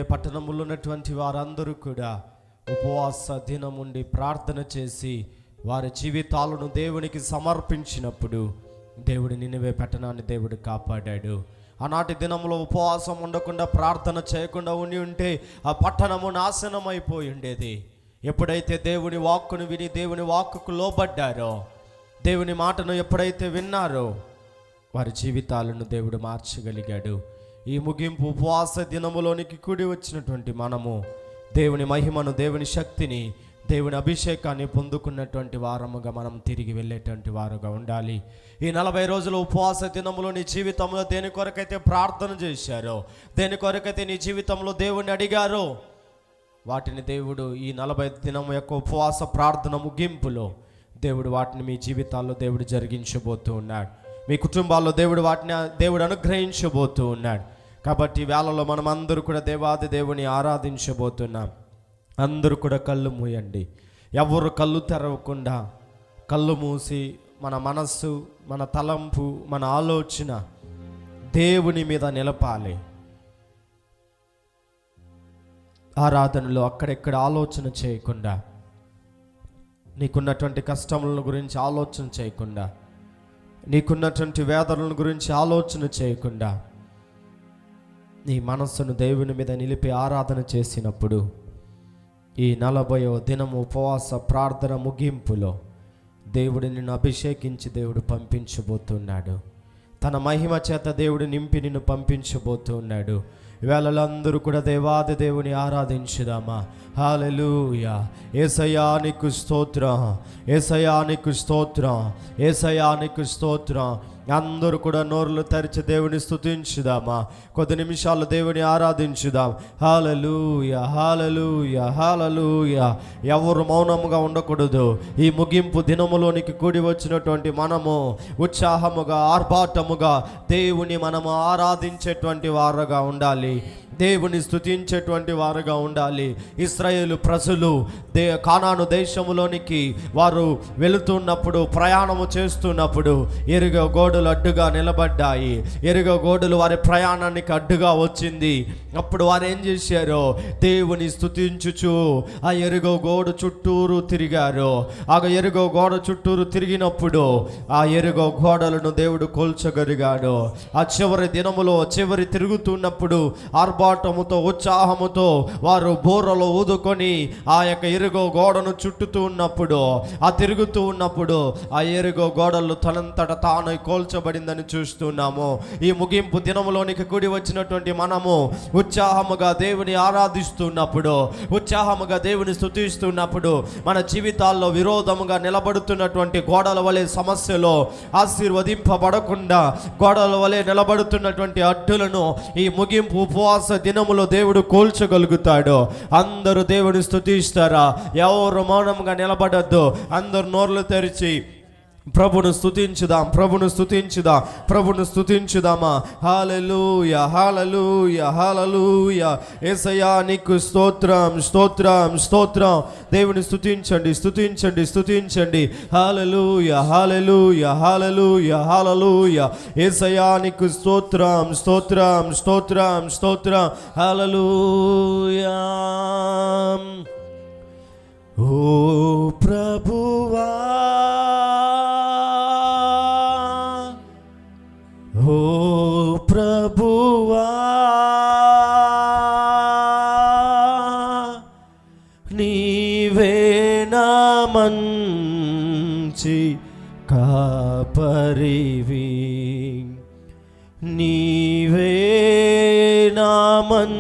పట్టణంలో ఉన్నటువంటి వారందరూ కూడా ఉపవాస దినం ఉండి ప్రార్థన చేసి వారి జీవితాలను దేవునికి సమర్పించినప్పుడు దేవుడు నినివే పట్టణాన్ని దేవుడు కాపాడాడు. ఆనాటి దినంలో ఉపవాసం ఉండకుండా ప్రార్థన చేయకుండా ఉంటే ఆ పట్టణము నాశనం అయిపోయి ఉండేది. ఎప్పుడైతే దేవుని వాక్కును విని దేవుని వాక్కుకు లోబడ్డారో, దేవుని మాటను ఎప్పుడైతే విన్నారో వారి జీవితాలను దేవుడు మార్చగలిగాడు. ఈ ముగింపు ఉపవాస దినములోనికి కూడి వచ్చినటువంటి మనము దేవుని మహిమను, దేవుని శక్తిని, దేవుని అభిషేకాన్ని పొందుకున్నటువంటి వారముగా మనం తిరిగి వెళ్ళేటువంటి వారుగా ఉండాలి. ఈ 40 రోజుల ఉపవాస దినములో నీ జీవితంలో దేని కొరకైతే ప్రార్థన చేశారో, దేని కొరకైతే నీ జీవితంలో దేవుని అడిగారో, వాటిని దేవుడు ఈ 40 దినం యొక్క ఉపవాస ప్రార్థన ముగింపులో దేవుడు వాటిని మీ జీవితాల్లో దేవుడు జరిగించబోతూ ఉన్నాడు. మీ కుటుంబాల్లో దేవుడు అనుగ్రహించబోతూ ఉన్నాడు. కాబట్టి వేళలో మనం అందరూ కూడా దేవాది దేవుని ఆరాధించబోతున్నాం. అందరూ కూడా కళ్ళు మూయండి. ఎవరు కళ్ళు తెరవకుండా కళ్ళు మూసి మన మనస్సు, మన తలంపు, మన ఆలోచన దేవుని మీద నిలపాలి. ఆరాధనలో అక్కడెక్కడ ఆలోచన చేయకుండా, నీకున్నటువంటి కష్టముల గురించి ఆలోచన చేయకుండా, నీకున్నటువంటి వేదనల గురించి ఆలోచన చేయకుండా నీ మనస్సును దేవుని మీద నిలిపి ఆరాధన చేసినప్పుడు ఈ 40వ దినము ఉపవాస ప్రార్థన ముగింపులో దేవుడు నిన్ను అభిషేకించి దేవుడు పంపించబోతున్నాడు. తన మహిమ చేత దేవుడు నింపి నిన్ను పంపించబోతున్నాడు. వేళలో అందరూ కూడా దేవాది దేవుని ఆరాధించుదామా. హల్లెలూయా. యేసయ్యా నీకు స్తోత్రం, యేసయ్యా నీకు స్తోత్రం, యేసయ్యా నీకు స్తోత్రం. అందరూ కూడా నోరులు తెరిచి దేవుని స్తుతించుదామా. కొద్ది నిమిషాలు దేవుని ఆరాధించుదాం. హల్లెలూయా, హల్లెలూయా, హల్లెలూయా. ఎవరు మౌనముగా ఉండకూడదు. ఈ ముగింపు దినములోనికి కూడి వచ్చినటువంటి మనము ఉత్సాహముగా, ఆర్భాటముగా దేవుని మనము ఆరాధించేటువంటి వారుగా ఉండాలి. దేవుని స్తుతించేటువంటి వారుగా ఉండాలి. ఇశ్రాయేలు ప్రజలు కానాను దేశములోనికి వారు వెళుతున్నప్పుడు, ప్రయాణము చేస్తున్నప్పుడు ఎరుగో గోడలు అడ్డుగా నిలబడ్డాయి. ఎరుగో గోడలు వారి ప్రయాణానికి అడ్డుగా వచ్చింది. అప్పుడు వారు ఏం చేశారో దేవుని స్తుతించుచు ఆ ఎరుగో గోడ చుట్టూరు తిరిగారు. ఆ ఎరుగో గోడ చుట్టూరు తిరిగినప్పుడు ఆ ఎరుగో గోడలను దేవుడు కూల్చగలిగాడు. ఆ చివరి దినములో చివరి తిరుగుతున్నప్పుడు ఆర్భాటముతో, ఉత్సాహముతో వారు బోరలో ఊదుకొని ఆ యొక్క ఎరుగో గోడను చుట్టుతూ ఉన్నప్పుడు, ఆ తిరుగుతూ ఉన్నప్పుడు ఆ ఎరుగో గోడలు తనంతట తాను కోల్చబడిందని చూస్తున్నాము. ఈ ముగింపు దినములోనికి కూడి వచ్చినటువంటి మనము ఉత్సాహముగా దేవుని ఆరాధిస్తున్నప్పుడు, ఉత్సాహముగా దేవుని స్తుతిస్తున్నప్పుడు మన జీవితాల్లో విరోధముగా నిలబడుతున్నటువంటి గోడల వలె సమస్యలో ఆశీర్వదింపబడకుండా గోడల వలె నిలబడుతున్నటువంటి అడ్డులను ఈ ముగింపు ఉపవాస దినములో దేవుడు కూల్చగలుగుతాడు. అందరూ దేవుని స్తుతిస్తారా? ఎవరు మౌనంగా నిలబడద్దు. అందరు నోర్లు తెరిచి ప్రభును స్తుతించుదాం, ప్రభును స్తుతించుదాం, ప్రభును స్తుతించుదామా. హల్లెలూయా, హల్లెలూయా, హల్లెలూయా. యేసయ్యా నీకు స్తోత్రం, స్తోత్రం, స్తోత్రం. దేవుని స్తుతించండి, స్తుతించండి, స్తుతించండి. హల్లెలూయా, హల్లెలూయా, హల్లెలూయా, హల్లెలూయా. యేసయ్యా నీకు స్తోత్రం, స్తోత్రం, స్తోత్రం, స్తోత్రం. హల్లెలూయా. ఓ ప్రభువా, ఓ ప్రభువా, నీవే నా మంచి కాపరివి, నీవే నా మంచి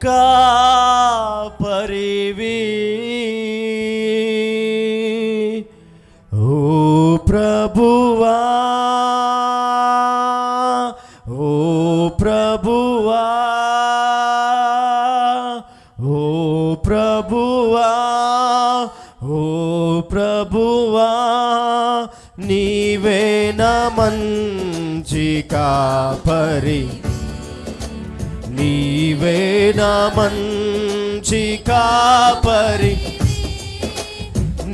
కాపరివి. ఓ ప్రభువా, ఓ ప్రభువా, ఓ ప్రభువా, ఓ ప్రభువా, నీవే నా మంచి కాపరి, నీవే నా మంచి కాపరి,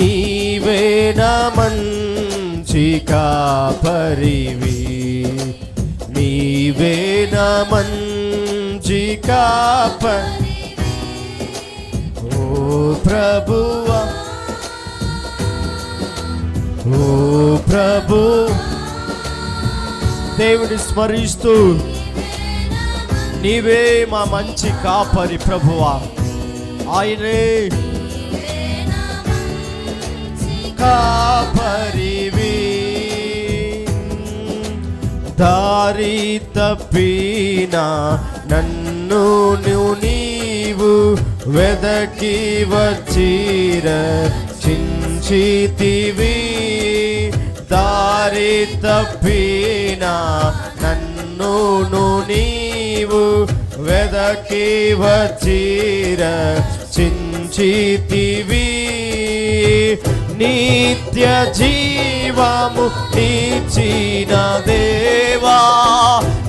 నీవే నా మంచి కాపరివి, నీవే నా మంచి మంచి కాపరి ఓ ప్రభువా ఓ ప్రభు. దేవుని స్మరిస్తూ నీవే మా మంచి కాపరి ప్రభువా, ఆయనే కాపరివి. దారి తప్పిన నన్ను నీవు వెదకి వచ్చి రక్షించితివి. దారి తప్పిన నన్ను నీవు వెదకి వచ్చి రక్షించితివి. నిత్య జీవము నీచిన దేవా,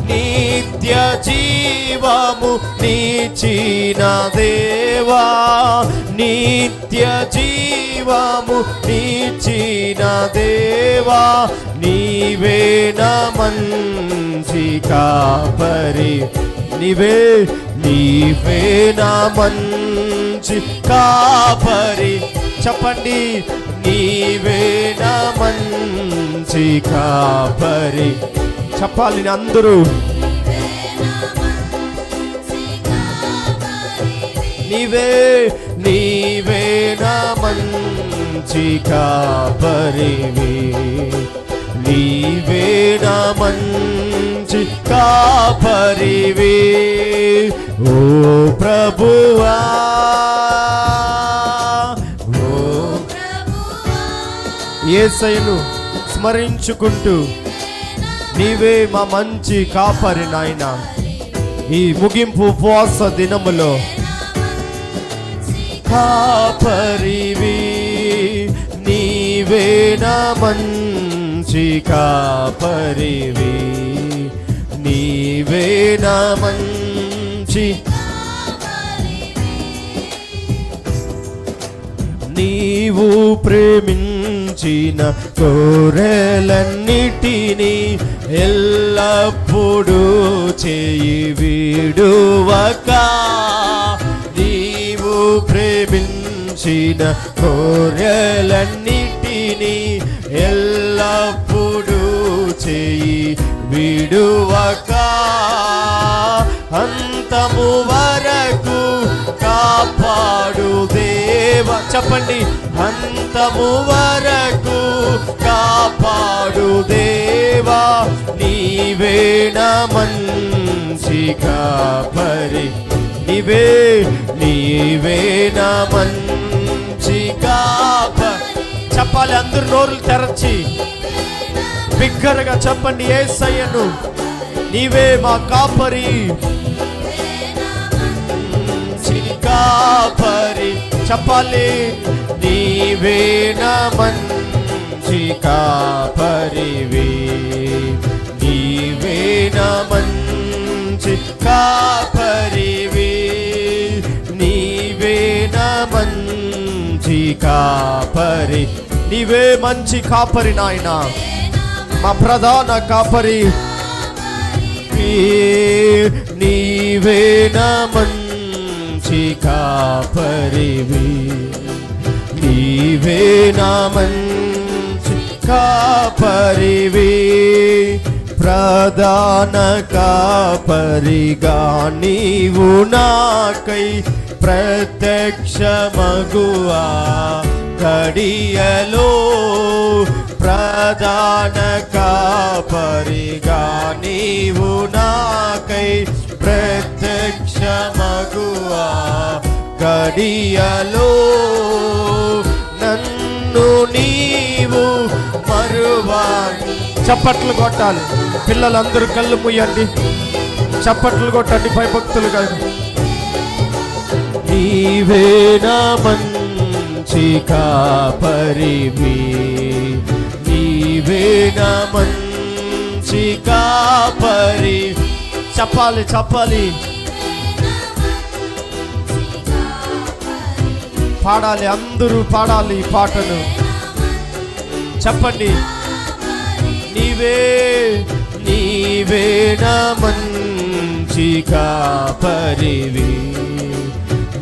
నిత్య జీవము నీచిన దేవా, నిత్య జీవము నీచిన దేవా, నీవే నా మంచి కాపరి, నీవే నీవే నా మంచి కాపరి. చెప్పండి, నీవే నా మంచి కాపరి. చెప్పాలి అందరూ, నీవే నీవే నా మంచి కాపరివి, నీవే నా మంచి కాపరివి. ఓ ప్రభువా యేసయ్యను స్మరించుకుంటూ నీవే మా మంచి కాపరి నాయన. ఈ ముగింపు ఉపవాస దినములో కాపరివి, నీవే నా మంచి కాపరివి, నీవే నా మంచి. నీవు ప్రేమించిన గొర్రెలన్నిటినీ ఎల్లప్పుడూ చేయి విడువక, నీవు ప్రేమించిన గొర్రెలన్నిటినీ ఎల్లప్పుడూ చేయి విడువక, అంతము వరకు కాపాడు దేవా. చెప్పండి, అంతము వరకు కాపాడు దేవా, నీవే నా మంచి కాపరి, నీవే నీవే నా మంచి కాపరి. చెప్పాలి అందరు నోరులు తెరచి బిగ్గరగా చెప్పండి, యేసయ్యను నీవే మా కాపరి, కాపరి. చెప్పాలి, నీవే నా మంచి కాపరివి, నీవే నా మంచి కాపరివి, నీవే నా మంచి కాపరి. నీవే మంచి కాపరి నాయన, మా ప్రధాన కాపరి, నీవే నా మంచి కాపరివి, నీవే నా మంచి కాపరివి. ప్రధాన కాపరిగా నీవు నాకై ప్రత్యక్షమగువా ఘడియలో, ప్రధాన కాపరిగా నీవు నాకై ప్రత్యక్షమగువా ఘడియలో, నన్ను నీవు మరువాని. చప్పట్లు కొట్టాలి పిల్లలందరూ, కళ్ళు ముయ్యండి, చప్పట్లు కొట్టండి భయభక్తులు కాదు. నీవే నా మంచి కాపరివి, నీవే నా మంచి కాపరి. చెప్పాలి చెప్పాలి, పాడాలి, అందరూ పాడాలి ఈ పాటను. చెప్పండి, నీవే నీవే నా మంచి మంచి కాపరివి,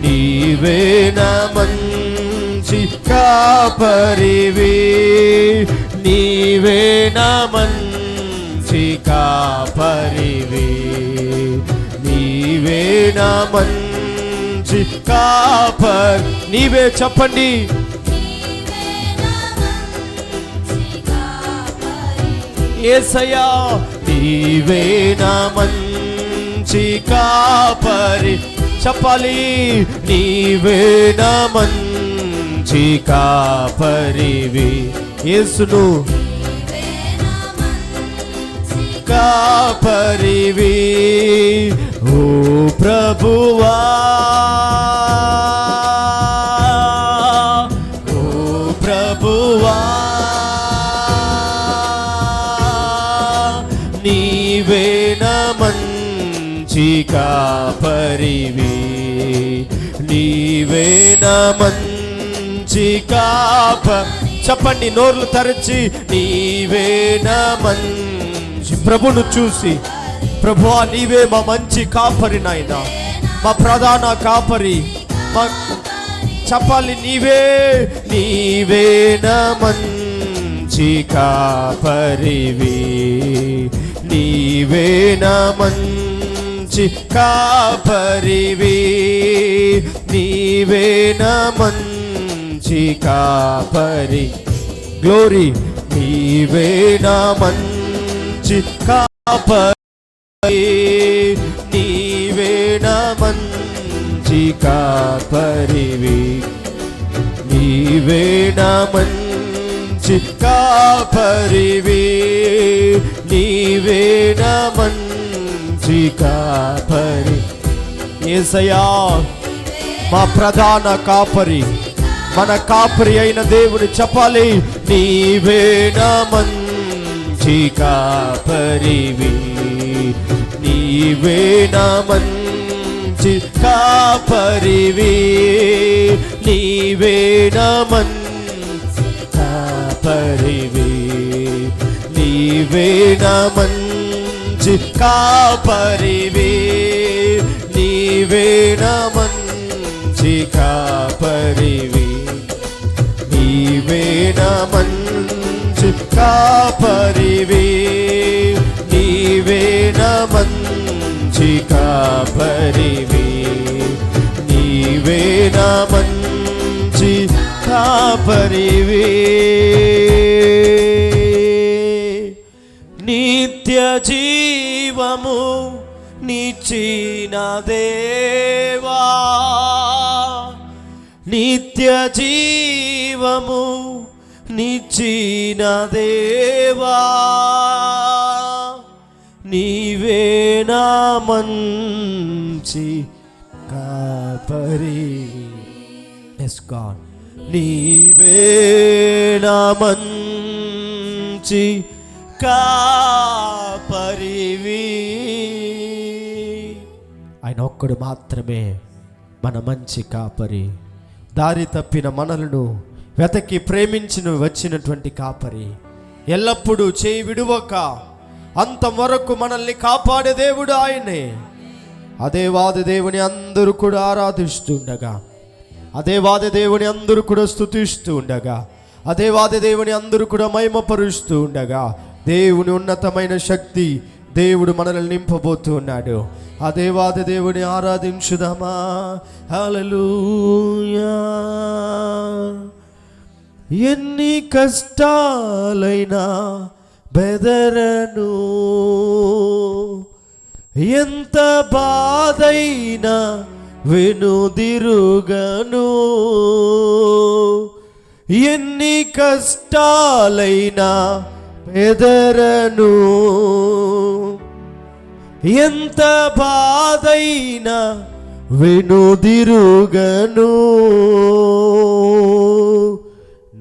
నీవే నా మంచి కాపరివి, నీవే నా మంచి కాపరివి, నీవే నా మంచి కాపరి. నీవే చెప్పండి, యేసయ్యా నీవే నా మంచి కాపరి. చెప్పాలి, నీవే నా మంచి కాపరివి, యేసును కాపరివి. ఓ ప్రభువా, ఓ ప్రభువా, నీవే నా మంచి కాపరివి, నీవే నా మంచి కాపరి. చెప్పండి నోర్లు తెరచి, నీవే నా మంచి. ప్రభును చూసి, ప్రభువా నీవే మా మంచి కాపరి నాయనా, మా ప్రధాన కాపరి. మా చెప్పాలి, నీవే నీవే నా మంచి కాపరివి, నీవే నా మంచి కాపరివి, నీవే నా మంచి కాపరి. గ్లోరీ, నీవే నా మంచి కాపరి, నీవే నా మంచి కాపరివి, నీవే నా మంచి కాపరివి, నీవే నా మంచి కాపరి. యేసయ్యా మా ప్రధాన కాపరి, మన కాపరి అయిన దేవుని చెప్పాలి, నీవే నా మంచి కాపరివి, నీవే నా మంచి కాపరివి, నీవే నా మంచి కాపరివి, నీవే నా మంచి కాపరివి, నీవే నా మంచి కాపరివి, నీవే నా మంచి కాపరివి, నీవే నా మంచి కాపరివి, నీవే నా మంచి కాపరివి. నిత్య జీవము నిచ్చిన దేవా, నిత్య జీవము నిచ్చిన దేవా, నీవే నా మంచి కాపరి. ఎస్ గాడ్, నీవే నా మంచి కాపరివి. ఆయన ఒక్కడు మాత్రమే మన మంచి కాపరి. దారి తప్పిన మనలను వెతకి ప్రేమించిన వచ్చినటువంటి కాపరి, ఎల్లప్పుడూ చేయి విడువక అంతవరకు మనల్ని కాపాడే దేవుడు ఆయనే. అదే వాది దేవుని అందరూ కూడా ఆరాధిస్తూ ఉండగా, అదే వాది దేవుని అందరూ కూడా స్తుతిస్తూ ఉండగా, అదే వాది దేవుని అందరూ కూడా మహిమపరుస్తూ ఉండగా, దేవుని ఉన్నతమైన శక్తి దేవుడు మనల్ని నింపబోతూ ఉన్నాడు. ఆ దేవాది దేవుని ఆరాధించుదామా. హల్లెలూయా. ఎన్ని కష్టాలైనా బెదరను, ఎంత బాధైనా వెనుదిరుగను, ఎన్ని కష్టాలైనా బెదరను, ఎంత బాధైనా వెనుదిరుగను,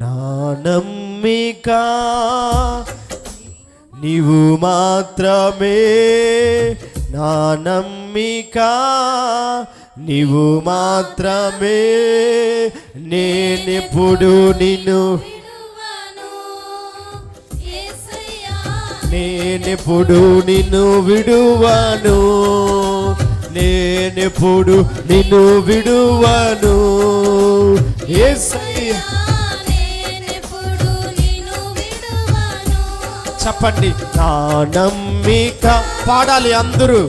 నా నమ్మిక నీవు మాత్రమే, నా నమ్మిక నీవు మాత్రమే, నేనెప్పుడు నిన్ను నేనెప్పుడు నిన్ను విడువను, నేనెప్పుడు నిన్ను విడువను యేసయ్యా. చెప్పండి, నా నమ్మిక. పాడాలి అందరూ.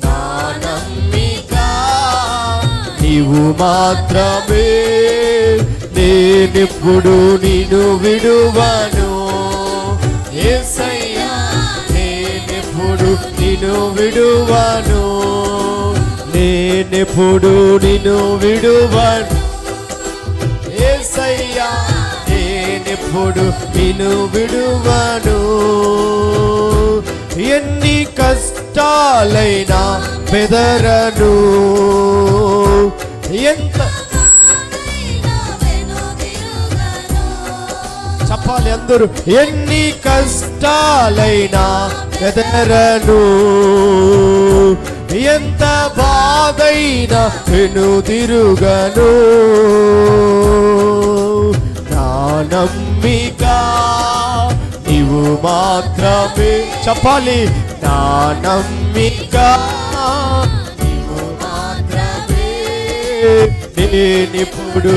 నా నమ్మిక నీవు మాత్రమే, నేనెప్పుడు నిన్ను విడువను యేసయ్యా. నేనెప్పుడు నిన్ను విడువను, నేనెప్పుడు నిన్ను విడువను యేసయ్యా. నేనెప్పుడు నిన్ను విడువను. ఎన్ని కష్టాలైనా బెదరను, ఎంత చెప్పాలి అందరూ. ఎన్ని కష్టాలైనా బెదరను, ఎంత బాధైనా వెనుదిరుగను. నా నమ్మిక నీవు మాత్రమే. చెప్పాలి, నా నమ్మిక నీవు మాత్రమే, నేనిప్పుడు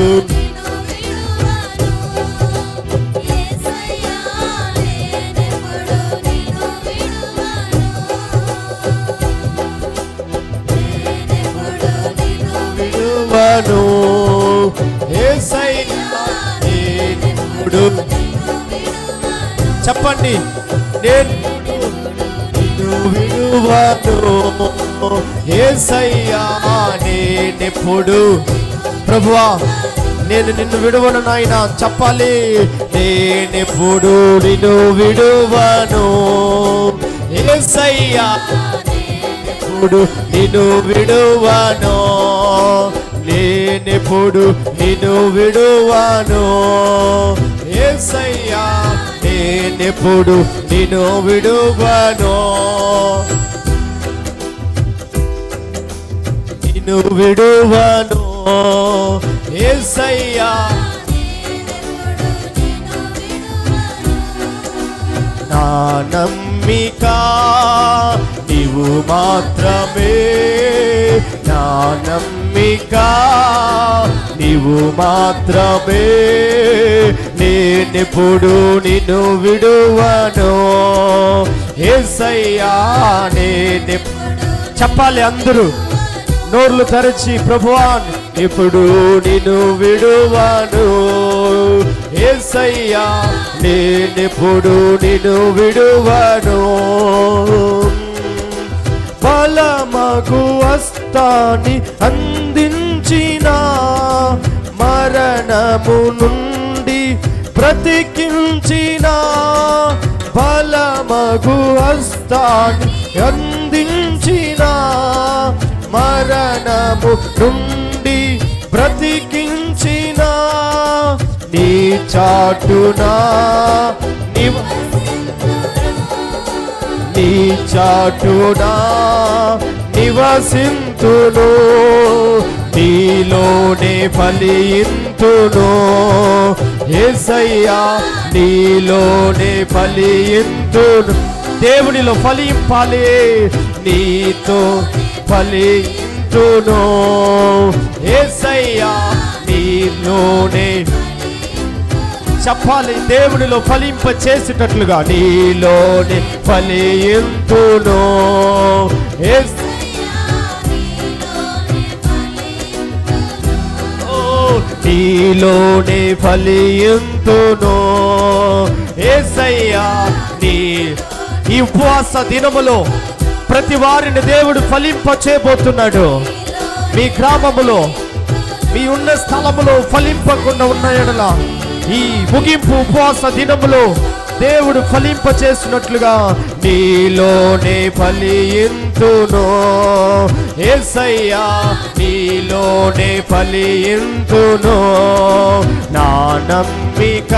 విడువను యేసయ్యా. నేనెప్పుడు చెప్పండి, నేను నిన్ను విడువను యేసయ్యా. నేనెప్పుడు ప్రభువా నేను నిన్ను విడువను నాయనా. చెప్పాలి, నేనెప్పుడు నిన్ను విడువను యేసయ్యా. నేనెప్పుడు నిన్ను విడువను, నేనెప్పుడు నిన్ను విడువను యేసయ్యా. నేనెప్పుడు నిన్ను విడువను, నిన్ను విడువను యేసయ్యా. నా నమ్మిక నీవు మాత్రమే, నా నమ్మిక నీవు మాత్రమే, నేనెప్పుడు నిన్ను విడువను యేసయ్యా. చెప్పాలి అందరూ నోర్లు తెరచి, ప్రభువా ఇప్పుడు నిన్ను విడువను యేసయ్యా. నేనెప్పుడు నిన్ను విడువను. బలమగు హస్తాన్ని అందించిన, మరణము నుండి బ్రతికించిన, బలమగు హస్తాన్ని అందించిన, మరణము నుండి బ్రతికించిన, నీ చాటునా నీ చాటునా నివసింతును, నీలోనే ఫలింతును యేసయ్యా. నీలోనే ఫలింతును. దేవునిలో ఫలింపాలి, నీతో ఫలింతును యేసయ్యా. నీలోనే చెప్పాలి, దేవునిలో ఫలింప చేసేటట్లుగా నీలోనే ఫలింతును నీలోనే ఫలింతును యేసయ్యా. ఈ ఉపవాస దినములో ప్రతి వారిని దేవుడు ఫలింప చేయబోతున్నాడు. మీ గ్రామములో, మీ ఉన్న స్థలములో ఫలింపకుండా ఉన్న ఎడల ఈ ముగింపు ఉపవాస దినములో దేవుడు ఫలింప చేసినట్లుగా నీలోనే ఫలింతును యేసయ్యా. నీలోనే ఫలింతును. నా నమ్మిక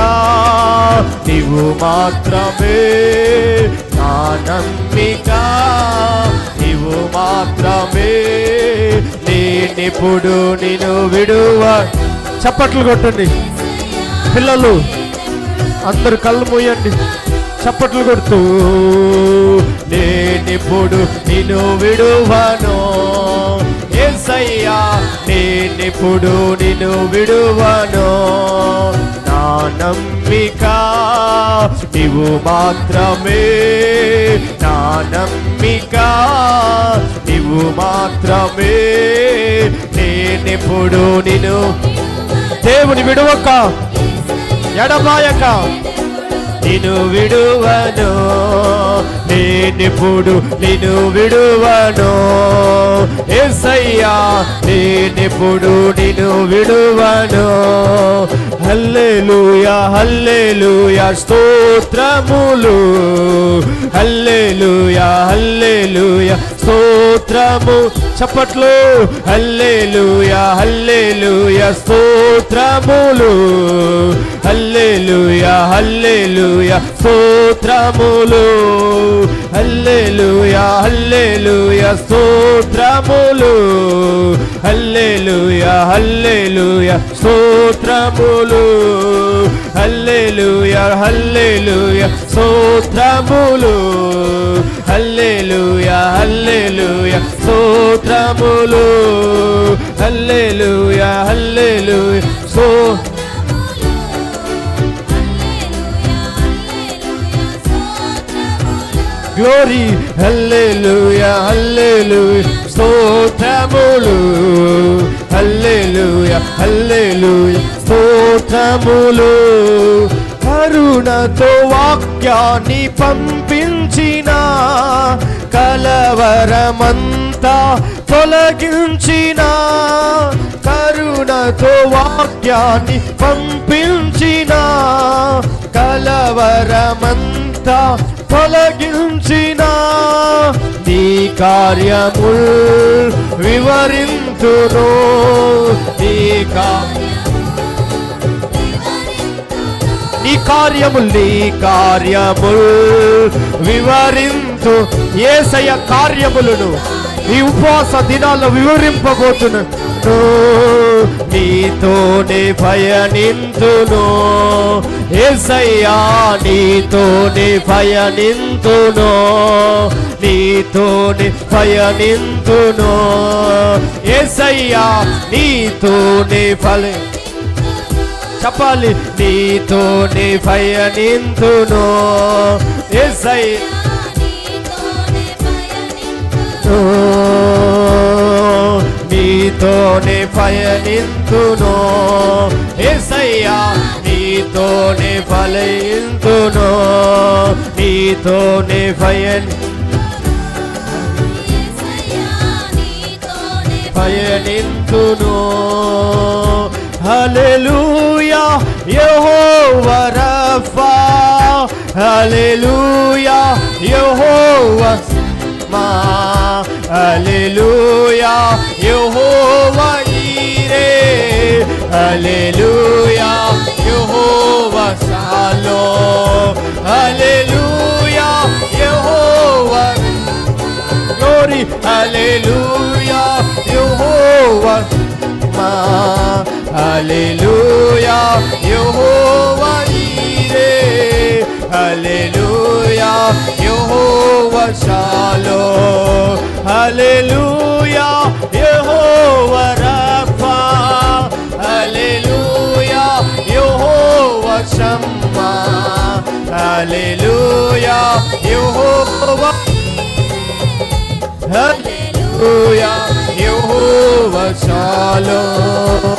నీవు మాత్రమే, నా నమ్మిక నీవు మాత్రమే, నేనెప్పుడు నిన్ను విడువ. చప్పట్లు కొట్టండి పిల్లలు. అందరు కళ్ళు మూయండి, చప్పట్లు కొడుతూ. నేనిప్పుడు నిన్ను విడువను యేసయ్యా, నేనిప్పుడు నిన్ను విడువను. నా నమ్మిక నీవు మాత్రమే, నా నమ్మిక నీవు మాత్రమే. నేనిప్పుడు నిన్ను దేవుని విడువక ఎడబాయక నిన్ను విడువను, నేనిప్పుడు నిన్ను విడువను యేసయ్యా, నేనిప్పుడు నిన్ను విడువను. హల్లెలూయా హల్లెలూయా స్తోత్రములు, హల్లెలూయా హల్లెలూయా స్తోత్రము. చప్పట్లు. హల్లెలూయా హల్లెలూయా స్తోత్రములు, హల్లెలూయా హల్లెలూయా స్తోత్రములు, హల్లెలూయా హల్లెలూయా స్తోత్రములు, హల్లెలూయా హల్లెలూయా స్తోత్రములు, హల్లెలూయా హల్లెలూయా స్తోత్రములు, హల్లెలూయా హల్లెలూయా స్తోత్రములు, హల్లెలూయా హల్లెలూయా గ్లోరీ. హల్లెలూయా హల్లెలూయా స్తోత్రములు, హల్లెలూయా హల్లెలూయా స్తోత్రములు. కరుణతో వాక్యాన్ని పంపించిన, కలవరమంతా తొలగించిన, కరుణతో వాక్యాన్ని పంపించిన, కలవరమంతా తొలగించిన. నీ కార్యముల్ వివరింతును, నీ కార్యముల్ వివరింతు. యేసయ్య కార్యములను ఈ ఉపవాస దినాల్లో వివరింపబోతున్నాను. నీతోనే పయనింతును యేసయ్యా, నీతోనే పయనింతును, నీతోనే పయనింతును యేసయ్యా, నీతోనే చెప్పాలి. నీతోనే పయనింతును యేసయ్యా, నీతోనే పయనింతును యేసయ్యా, నీతోనే ఫలింతును, నీతోనే పయనింతును. హల్లెలూయా యెహోవా రఫా, హల్లెలూయా యెహోవా మా, హల్లెలూయా యెహోవా ఈరే, హల్లెలూయా యెహోవా షాలోమ్, హల్లెలూయా యెహోవా గ్లోరీ, హల్లెలూయా యెహోవా మా, హల్లెలూయా యెహోవా ఈరే, హల్లెలూయా యెహోవా షాలోమ్, హల్లెలూయా యెహోవా రఫా, హల్లెలూయా యెహోవా షమ్మా, హల్లెలూయా యెహోవా, హల్లెలూయా యెహోవా షాలోమ్.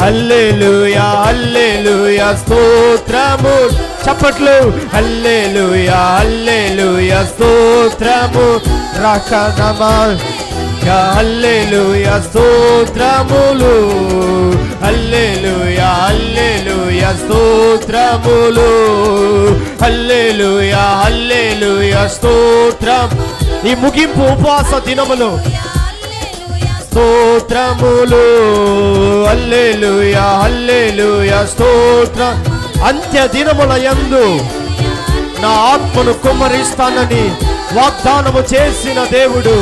హల్లెలూయా హల్లెలూయా స్తోత్రము. చప్పట్లు. హల్లెలూయా హల్లెలూయా స్తోత్రము. రకనమా హల్లెలూయా స్తోత్రములు, హల్లెలూయా హల్లెలూయా స్తోత్రములు, హల్లెలూయా హల్లెలూయా స్తోత్రం. ఈ ముగింపు ఉపవాస దినములు స్తోత్రములు, హల్లెలూయా హల్లెలూయా స్తోత్రం. అంత్య దినముల యందు నా ఆత్మను కుమ్మరిస్తానని వాగ్దానము చేసిన దేవుడు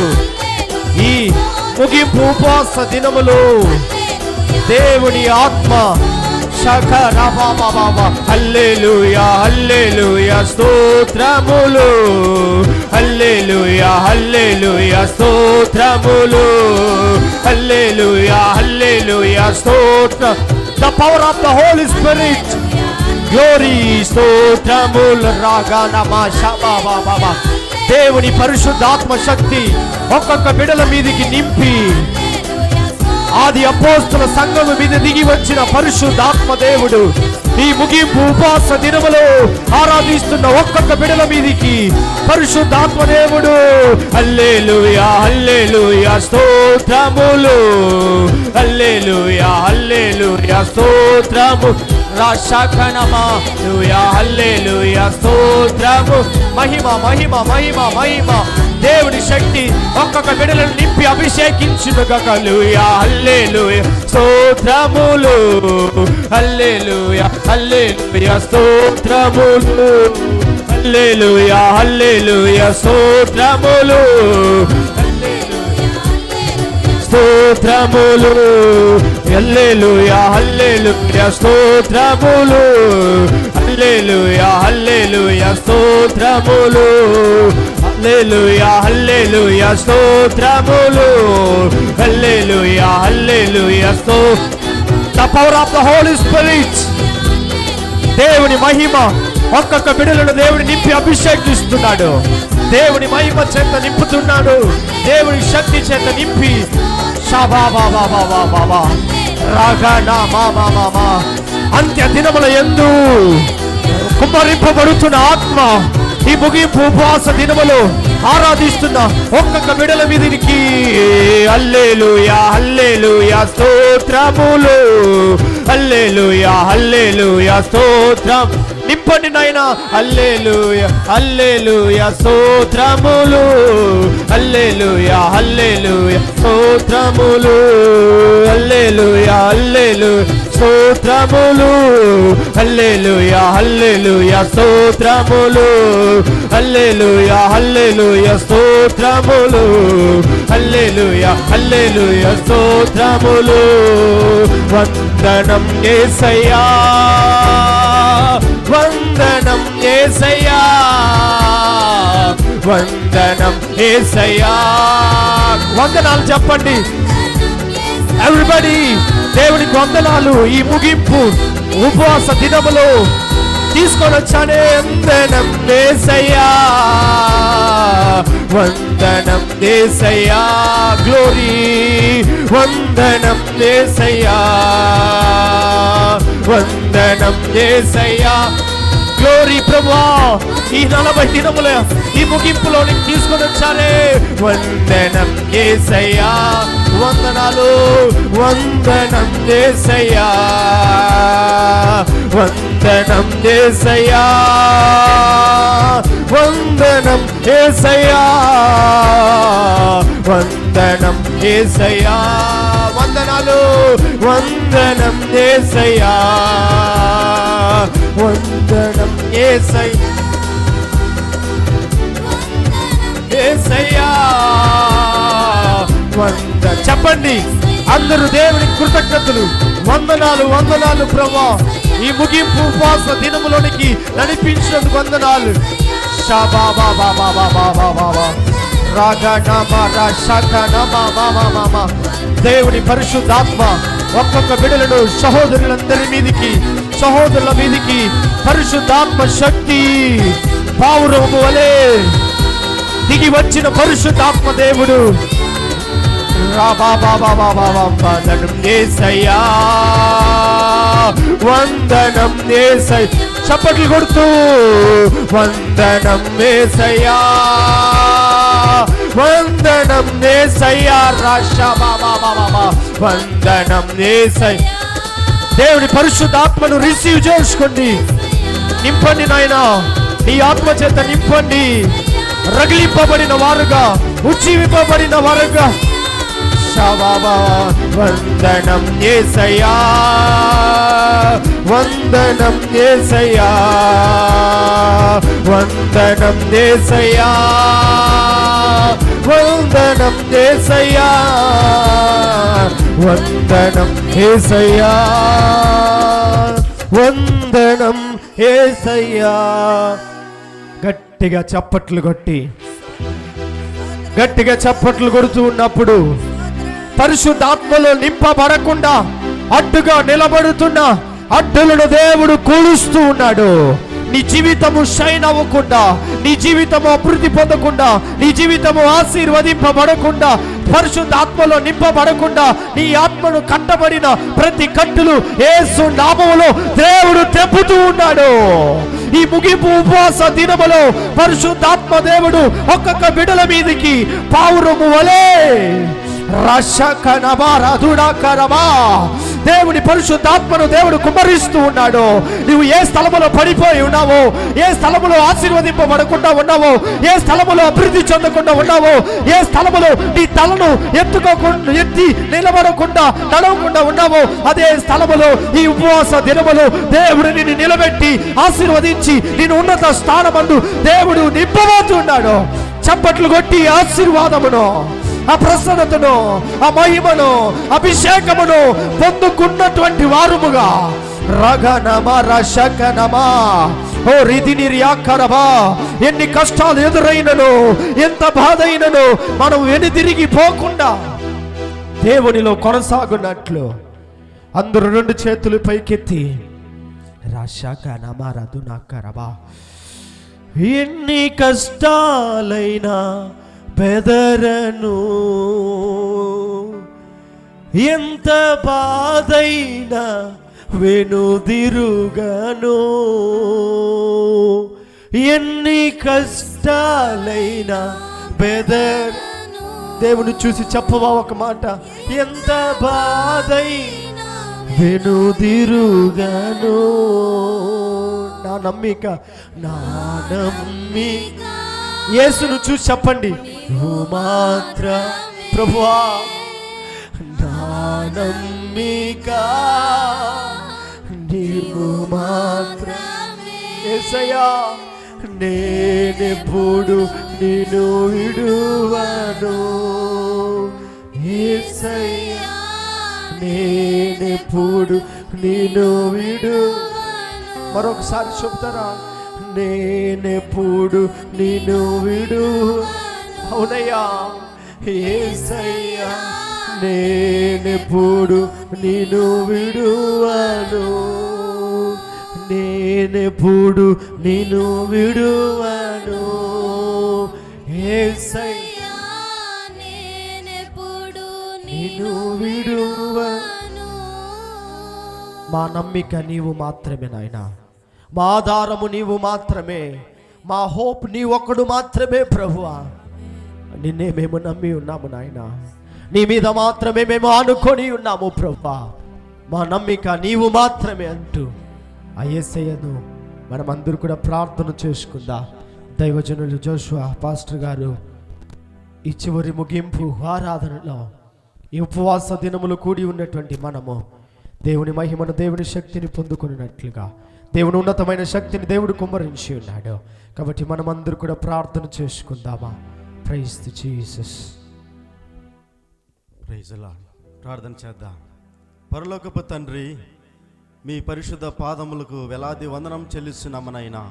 ఈ ముగింపు ఉపవాస దినములు దేవుని ఆత్మ హల్లెలూయా హల్లెలూయా స్తోత్రములు, హల్లెలూయా హల్లెలూయా స్తోత్రములు, హల్లెలూయా హల్లెలూయా స్తోత్ర. The power of the Holy Spirit, glory, స్తోత్రములు రాగానమా షబాబా. దేవుని పరిశుద్ధాత్మ శక్తి ఒక్కొక్క బిడల మీదికి నింపి ఆది అపోస్తల సంఘము మీద దిగి వచ్చిన పరిశుద్ధాత్మ దేవుడు ఈ ముగింపు ఉపవాస దినములో ఆరాధిస్తున్న ఒక్కొక్క బిడల మీదికి పరిశుద్ధాత్మ దేవుడు హల్లెలూయా హల్లెలూయా స్తోత్రములు, హల్లెలూయా హల్లెలూయా స్తోత్రము రాషకనమా హల్లెలూయా స్తోత్రము. మహిమ మహిమ మహిమ మహిమ దేవుని శక్తి ఒక్కొక్క బిడలను నింపి అభిషేకించునుగా. హల్లెలూయా హల్లెలూయా స్తోత్రములు, హల్లెలూయా హల్లెలూయా స్తోత్రములు, హల్లెలూయా హల్లెలూయా స్తోత్రములు, స్తోత్రములు, హల్లెలూయా హల్లెలూయా స్తోత్రములు, హల్లెలూయా హల్లెలూయా స్తోత్రములు, హల్లెలూయా హల్లెలూయా స్తోత్రములు, హల్లెలూయా హల్లెలూయా స్తోత్రములు. The power of the Holy Spirit, దేవుని మహిమ ఒక్కొక్క బిడలను దేవుని నింపి అభిషేకిస్తున్నాడు. దేవుని మహిమ చేత నింపుతున్నాడు, దేవుని శక్తి చేత నింపి అంత్య దినముల యందు కుమ్మరింపబడుతున్న ఆత్మ ఈ ముగింపు ఉపవాస దినములో ఆరాధిస్తున్న ఒక్కొక్క బిడల మీదికి హల్లెలూయా హల్లెలూయా స్తోత్రములు, హల్లెలూయా హల్లెలూయా స్తోత్రం. నింపండి నాయనా హల్లెలూయా హల్లెలూయా స్తోత్రములు, హల్లెలూయా హల్లెలూయా స్తోత్రములు, హల్లెలూయా హల్లెలూయా స్తోత్రములు, హల్లెలూయా హల్లెలూయా స్తోత్రములు, హల్లెలూయా హల్లెలూయా స్తోత్రములు, హల్లెలూయా హల్లెలూయా స్తోత్రములు. వందనం యేసయ్యా వందనం యేసయ్యా వందనం యేసయ్యా. వందనాలు చెప్పండి ఎవ్రీబడి. దేవునికి వందనాలు. ఈ ముగింపు ఉపవాస దినములో తీసుకొని వచ్చానే. వందనం యేసయ్యా వందనం యేసయ్యా, గ్లోరీ. వందనం యేసయ్యా వందనం యేసయ్యా, గ్లోరీ. ప్రభువా ఈ 40 దినముల ఈ ముగింపులోని తీసుకొని వచ్చారే. వందనం యేసయ్యా వందనాలు, వందనం యేసయ్యా వందనం యేసయ్యా వందనం యేసయ్యా వందనం యేసయ్యా. వందనాలు, వందనం యేసయ్యా వందనం యేసయ్యా యేసయ్యా చెప్పండి అందరూ దేవునికి కృతజ్ఞతలు. వందనాలు వందనాలు ప్రభువా, ఈ ముగింపు ఉపవాస దినములోనికి నడిపించినందుకు వందనాలు. దేవుని పరిశుద్ధాత్మ ఒక్కొక్క బిడలను సహోదరులందరి మీదికి సహోదరుల మీదికి పరిశుద్ధాత్మ శక్తి పావురము వలె దిగి వచ్చిన పరిశుద్ధాత్మ దేవుడు. వందనం యేసయ్యా వందనం యేసయ్యా. చప్పట్లు కొడుతూ వందనం యేసయ్యా వందనం యేసయ్యా వందనం యేసయ్యా. దేవుని పరిశుద్ధాత్మను రిసీవ్ చేసుకోండి. నింపండి నాయనా, నీ ఆత్మ చేత నింపండి. రగిలింపబడిన వారుగా, ఉజ్జీవింపబడిన వారుగా. వందనం యేసయ్యా వందనం యేసయ్యా వందనం యేసయ్యా వందనం యేసయ్యా వందనం యేసయ్యా. వందనం యేసయ్యా. గట్టిగా చప్పట్లు కొట్టి, గట్టిగా చప్పట్లు కొడుతూ ఉన్నప్పుడు పరిశుద్ధాత్మలో నింపబడకుండా అడ్డుగా నిలబడుతున్న అడ్డులను దేవుడు కూలుస్తూ ఉన్నాడు. నీ జీవితము షైన్ అవ్వకుండా, నీ జీవితము అభివృద్ధి పొందకుండా, నీ జీవితము ఆశీర్వదింపబడకుండా, పరిశుద్ధాత్మలో నింపబడకుండా నీ ఆత్మను కట్టబడిన ప్రతి కట్టులు యేసు నామములో దేవుడు తెప్పుతూ ఉన్నాడు. ఈ ముగింపు ఉపవాస దినములో పరిశుద్ధాత్మ దేవుడు ఒక్కొక్క బిడల మీదికి పావురము వలే దేవుని పరిశుద్ధాత్మను దేవుడు కుమ్మరిస్తూ ఉన్నాడు. నువ్వు ఏ స్థలములో పడిపోయి ఉన్నావో, ఏ స్థలములో ఆశీర్వదింపబడకుండా ఉన్నావో, ఏ స్థలములో అభివృద్ధి చెందకుండా ఉన్నావో, ఏ స్థలములో నీ తలను ఎత్తుకోకుండా, ఎత్తి నిలబడకుండా, నడవకుండా ఉన్నావో, అదే స్థలములో ఈ ఉపవాస దినములో దేవుడు నిన్ను నిలబెట్టి ఆశీర్వదించి నిన్ను ఉన్నత స్థానమందు దేవుడు నింపబోతున్నాడు. చప్పట్లు కొట్టి ఆశీర్వాదమును, ఆ ప్రసన్నతను, ఆ మహిమను, అభిషేకమును పొందుకున్నటువంటి వారుముగా రగనమా రశకనమా ఓ రిదిని రియాకరమా. ఎన్ని కష్టాలు ఎదురైనను, ఎంత బాధ అయినను మనం వెనుదిరిగి పోకుండా దేవునిలో కొనసాగున్నట్లు అందరూ రెండు చేతులు పైకెత్తి రశకనమా రదునాకరమా. ఎన్ని కష్టాలైనా బెదరను, ఎంత బాధైనా వెనుదిరుగను, ఎన్ని కష్టాలైనా బెదరను. దేవుని చూసి చెప్పవా ఒక మాట? ఎంత బాధైనా వెనుదిరుగను. నా నమ్మిక, నా నమ్మిక యేసును చూసి చెప్పండి, నువ్వు మాత్రం ప్రభువా నా నమ్మిక, నీవు మాత్రం యేసయ్యా. నేనెప్పుడు నిన్ను విడువను యేసయ్యా, నేనెప్పుడు నిన్ను విడువను. మరొకసారి చెప్తారా? నేనెప్పుడు నిన్ను విడు. అవునయ్యా యేసయ్యా, నేనెప్పుడు నిన్ను విడువను, నేనెప్పుడు నిన్ను విడువను యేసయ్యా, నేనెప్పుడు నిన్ను విడువను. మా నమ్మిక నీవు మాత్రమే నాయనా, మా ఆధారము నీవు మాత్రమే, మా హోప్ నీ ఒక్కడు మాత్రమే ప్రభువా. నిన్నే మేము నమ్మి ఉన్నాము నాయన, నీ మీద మాత్రమే మేము ఆనుకొని ఉన్నాము ప్రభువా. మా నమ్మిక నీవు మాత్రమే అంటూ ఆ యేసయ్యను మనమందరూ కూడా ప్రార్థన చేసుకుందా. దైవజనులు జోషువా పాస్టర్ గారు ఈ చివరి ముగింపు ఆరాధనలో ఈ ఉపవాస దినములు కూడి ఉన్నటువంటి మనము దేవుని మహిమను, దేవుని శక్తిని పొందుకున్నట్లుగా దేవుని ఉన్నతమైన శక్తిని దేవుడు కుమ్మరించి ఉన్నాడు. కాబట్టి మనమందరూ కూడా ప్రార్థన చేసుకుందామా? Praise the Jesus. Praise the Lord. ప్రార్థన చేద్దాం. పరలోకపు తండ్రి, మీ పరిశుద్ధ పాదములకు వేలాది వందనం చెల్లిస్తున్నామనైనా.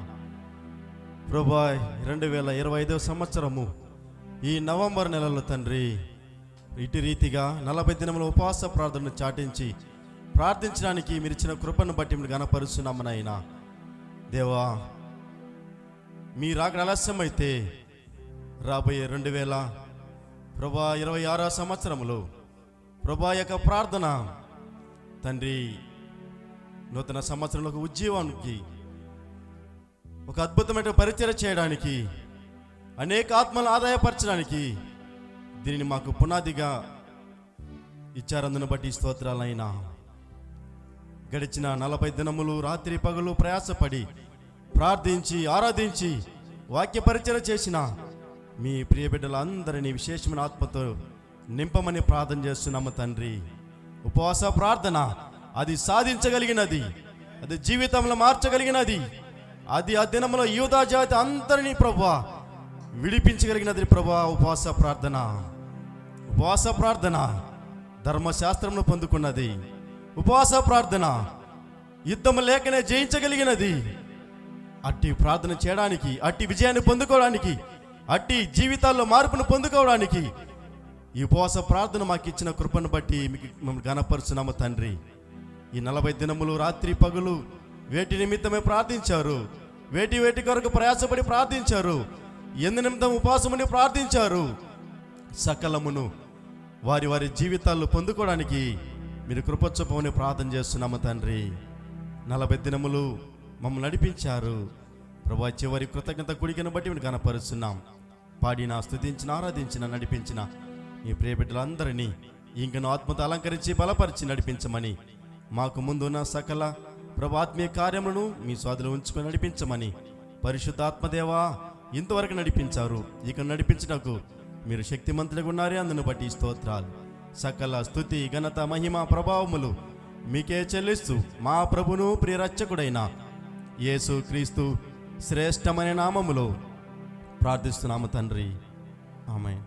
ప్రభువా, 2025 సంవత్సరము ఈ నవంబర్ నెలలో తండ్రి ఇటు రీతిగా 40 దినముల ఉపవాస ప్రార్థనను చాటించి ప్రార్థించడానికి మీరు ఇచ్చిన కృపను బట్టి మీరు గణపరుస్తున్నామనైనా. దేవా, మీరు అక్కడ ఆలస్యమైతే రాబోయే 2026 సంవత్సరంలో ప్రభా యొక్క ప్రార్థన తండ్రి నూతన సంవత్సరంలో ఒక ఉద్యమానికి, ఒక అద్భుతమైన పరిచర్య చేయడానికి, అనేక ఆత్మలను ఆదాయపరచడానికి దీనిని మాకు పునాదిగా ఇచ్చారందును బట్టి స్తోత్రాలైనా. గడిచిన 40 దినములు రాత్రి పగలు ప్రయాసపడి ప్రార్థించి ఆరాధించి వాక్య పరిచర్య చేసిన మీ ప్రియ బిడ్డలందరినీ విశేషమైన ఆత్మతో నింపమని ప్రార్థన చేస్తున్నాము తండ్రి. ఉపవాస ప్రార్థన అది సాధించగలిగినది, అది జీవితంలో మార్చగలిగినది, అది ఆ దినంలో యూదా జాతి అందరినీ ప్రభువా విడిపించగలిగినది ప్రభువా. ఉపవాస ప్రార్థన, ఉపవాస ప్రార్థన ధర్మశాస్త్రంలో పొందుకున్నది. ఉపవాస ప్రార్థన యుద్ధము లేకనే జయించగలిగినది. అట్టి ప్రార్థన చేయడానికి, అట్టి విజయాన్ని పొందుకోవడానికి, అట్టి జీవితాల్లో మార్పును పొందుకోవడానికి ఈ ఉపవాస ప్రార్థన మాకు ఇచ్చిన కృపను బట్టి మీకు మేము ఘనపరుచున్నాము తండ్రి. ఈ 40 దినములు రాత్రి పగులు వేటి నిమిత్తమే ప్రార్థించారు, వేటి కొరకు ప్రయాసపడి ప్రార్థించారు, ఎందు నిమిత్తం ఉపవాసముని ప్రార్థించారు. సకలమును వారి వారి జీవితాల్లో పొందుకోవడానికి మీరు కృప చూపమని ప్రార్థన చేస్తున్నాము తండ్రి. 40 దినములు మమ్మల్ని నడిపించారు ప్రభా. చివరి కృతజ్ఞత కుడికను బట్టి మీరు కనపరుస్తున్నాం. పాడిన, స్తుతించిన, ఆరాధించిన, నడిపించిన ఈ ప్రియ బిడ్డలందరినీ ఇంకను ఆత్మతో అలంకరించి బలపరిచి నడిపించమని, మాకు ముందున్న సకల ప్రభా ఆత్మీయ కార్యములను మీ స్వాధీనంలో ఉంచుకొని నడిపించమని, పరిశుద్ధాత్మదేవా ఇంతవరకు నడిపించారు, ఇక నడిపించటకు మీరు శక్తిమంతులుగా ఉన్నారే, అందును బట్టి స్తోత్రాలు. సకల స్తుతి, ఘనత, మహిమ, ప్రభావములు మీకే చెల్లిస్తూ మా ప్రభును ప్రియరక్షకుడైన యేసు క్రీస్తు శ్రేష్టమైన నామములో ప్రార్థిస్తున్నాము తండ్రి. ఆమేన్.